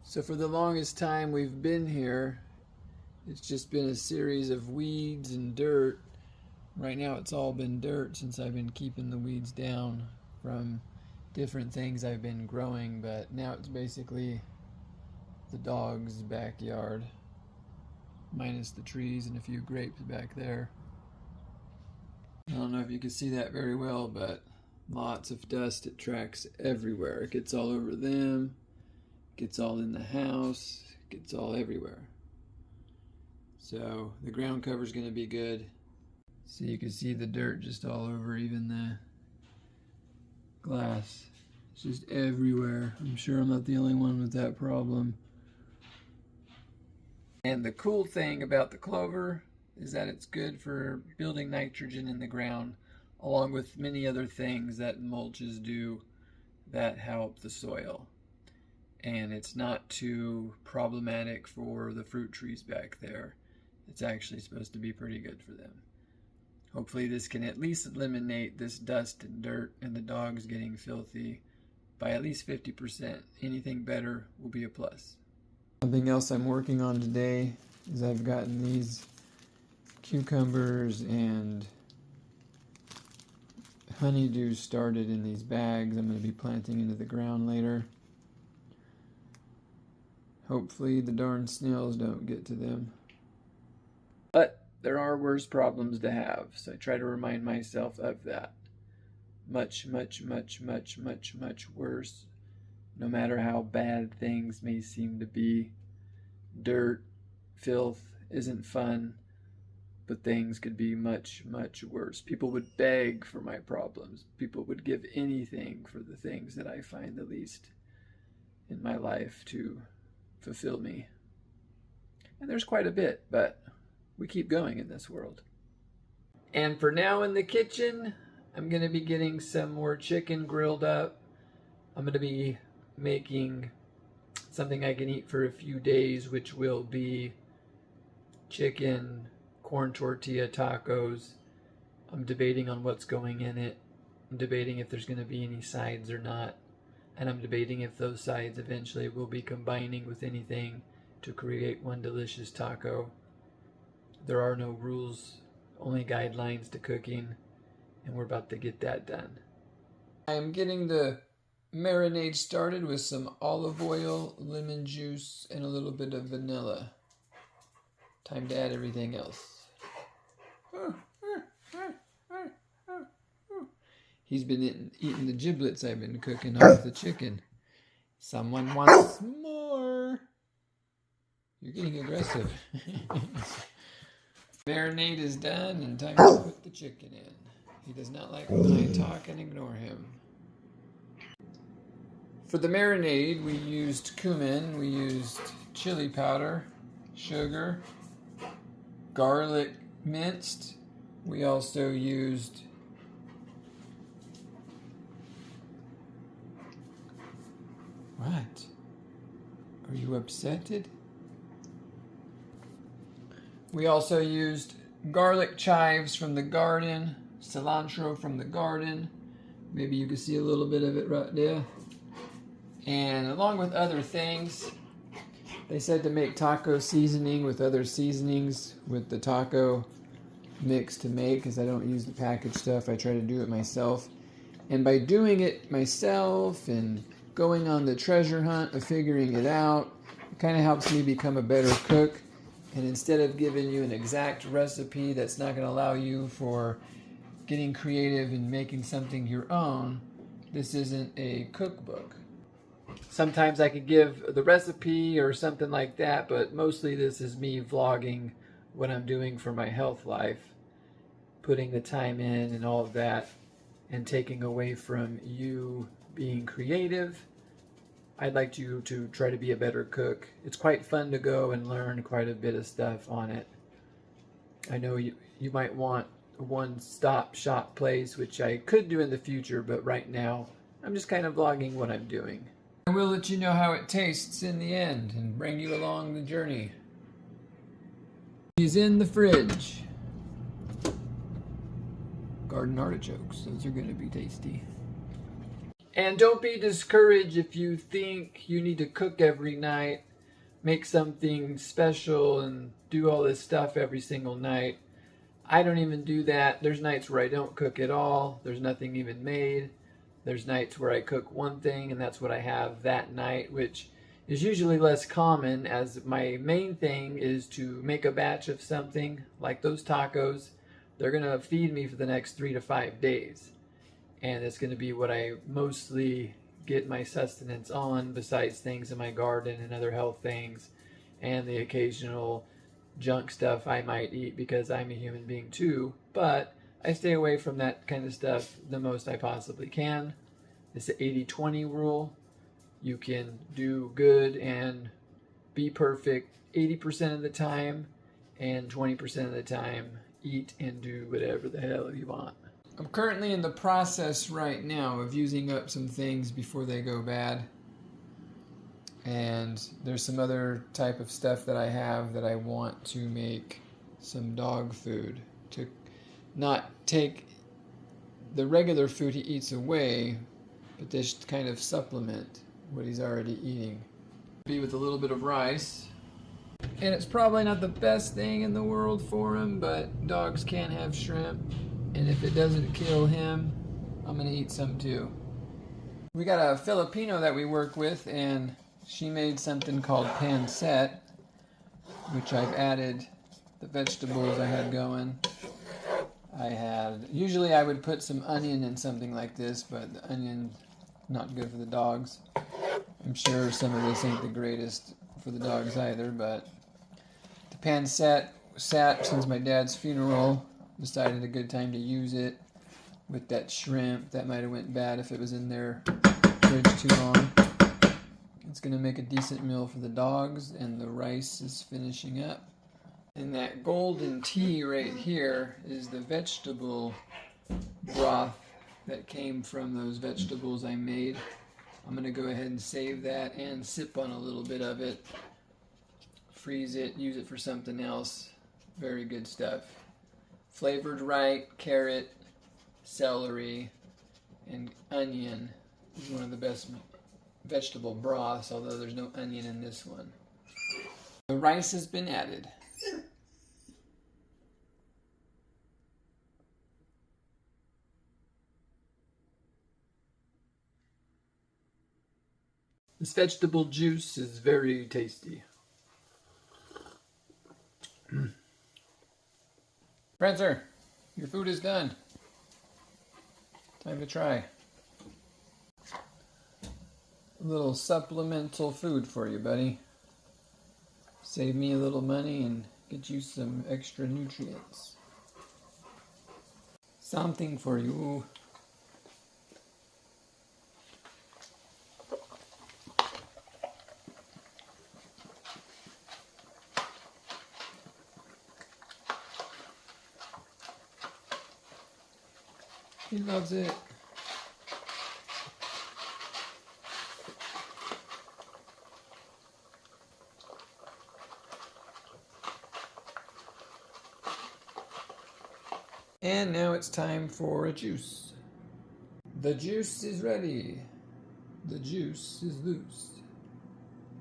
So for the longest time we've been here, it's just been a series of weeds and dirt. Right now it's all been dirt since I've been keeping the weeds down from different things I've been growing, but now it's basically the dog's backyard, minus the trees and a few grapes back there. I don't know if you can see that very well, but lots of dust. It tracks everywhere. It gets all over them, gets all in the house, gets all everywhere. So the ground cover is going to be good. So you can see the dirt just all over even the glass. It's just everywhere. I'm sure I'm not the only one with that problem. And the cool thing about the clover is that it's good for building nitrogen in the ground, along with many other things that mulches do that help the soil. And it's not too problematic for the fruit trees back there. It's actually supposed to be pretty good for them. Hopefully this can at least eliminate this dust and dirt and the dogs getting filthy by at least 50%. Anything better will be a plus. Something else I'm working on today is I've gotten these cucumbers and honeydew started in these bags. I'm going to be planting into the ground later. Hopefully the darn snails don't get to them. But there are worse problems to have, so I try to remind myself of that. Much, much, much, much, much, much worse. No matter how bad things may seem to be, dirt, filth isn't fun, but things could be much, much worse. People would beg for my problems. People would give anything for the things that I find the least in my life to fulfill me. And there's quite a bit, but we keep going in this world. And for now in the kitchen, I'm going to be getting some more chicken grilled up. I'm going to be making something I can eat for a few days, which will be chicken corn tortilla tacos. I'm debating on what's going in it. I'm debating if there's going to be any sides or not. And I'm debating if those sides eventually will be combining with anything to create one delicious taco. There are no rules, only guidelines to cooking, and we're about to get that done. I am getting the marinade started with some olive oil, lemon juice, and a little bit of vanilla. Time to add everything else. He's been eating the giblets I've been cooking off the chicken. Someone wants more. You're getting aggressive. Marinade is done and time to put the chicken in. He does not like when I talk and ignore him. For the marinade, we used cumin, we used chili powder, sugar, garlic minced. We also used what? Are you upsetted? We also used garlic chives from the garden, cilantro from the garden. Maybe you can see a little bit of it right there. And along with other things, they said to make taco seasoning with other seasonings with the taco mix to make, because I don't use the packaged stuff. I try to do it myself. And by doing it myself and going on the treasure hunt of figuring it out, it kind of helps me become a better cook. And instead of giving you an exact recipe that's not going to allow you for getting creative and making something your own, this isn't a cookbook. Sometimes I could give the recipe or something like that, but mostly this is me vlogging what I'm doing for my health life, putting the time in and all of that, and taking away from you being creative. I'd like you to try to be a better cook. It's quite fun to go and learn quite a bit of stuff on it. I know you might want a one-stop shop place, which I could do in the future, but right now I'm just kind of vlogging what I'm doing. I will let you know how it tastes in the end and bring you along the journey. He's in the fridge. Garden artichokes, those are going to be tasty. And don't be discouraged if you think you need to cook every night, make something special, and do all this stuff every single night. I don't even do that. There's nights where I don't cook at all. There's nothing even made. There's nights where I cook one thing and that's what I have that night, which is usually less common, as my main thing is to make a batch of something like those tacos. They're going to feed me for the next 3 to 5 days. And it's going to be what I mostly get my sustenance on, besides things in my garden and other health things, and the occasional junk stuff I might eat because I'm a human being too. But I stay away from that kind of stuff the most I possibly can. It's the 80-20 rule. You can do good and be perfect 80% of the time, and 20% of the time eat and do whatever the hell you want. I'm currently in the process right now of using up some things before they go bad. And there's some other type of stuff that I have that I want to make some dog food, to not take the regular food he eats away, but just kind of supplement what he's already eating. Be with a little bit of rice. And it's probably not the best thing in the world for him, but dogs can have shrimp. And if it doesn't kill him, I'm gonna eat some too. We got a Filipino that we work with, and she made something called pancit, which I've added the vegetables I had going. Usually I would put some onion in something like this, but the onion, not good for the dogs. I'm sure some of this ain't the greatest for the dogs either, but the pancit sat since my dad's funeral. Decided a good time to use it with that shrimp. That might have went bad if it was in their fridge too long. It's going to make a decent meal for the dogs, and the rice is finishing up. And that golden tea right here is the vegetable broth that came from those vegetables I made. I'm going to go ahead and save that and sip on a little bit of it. Freeze it, use it for something else. Very good stuff. Flavored right, carrot, celery, and onion is one of the best vegetable broths, although there's no onion in this one. The rice has been added. This vegetable juice is very tasty. Prancer, your food is done. Time to try. A little supplemental food for you, buddy. Save me a little money and get you some extra nutrients. Something for you. He loves it. And now it's time for a juice. The juice is ready. The juice is loose.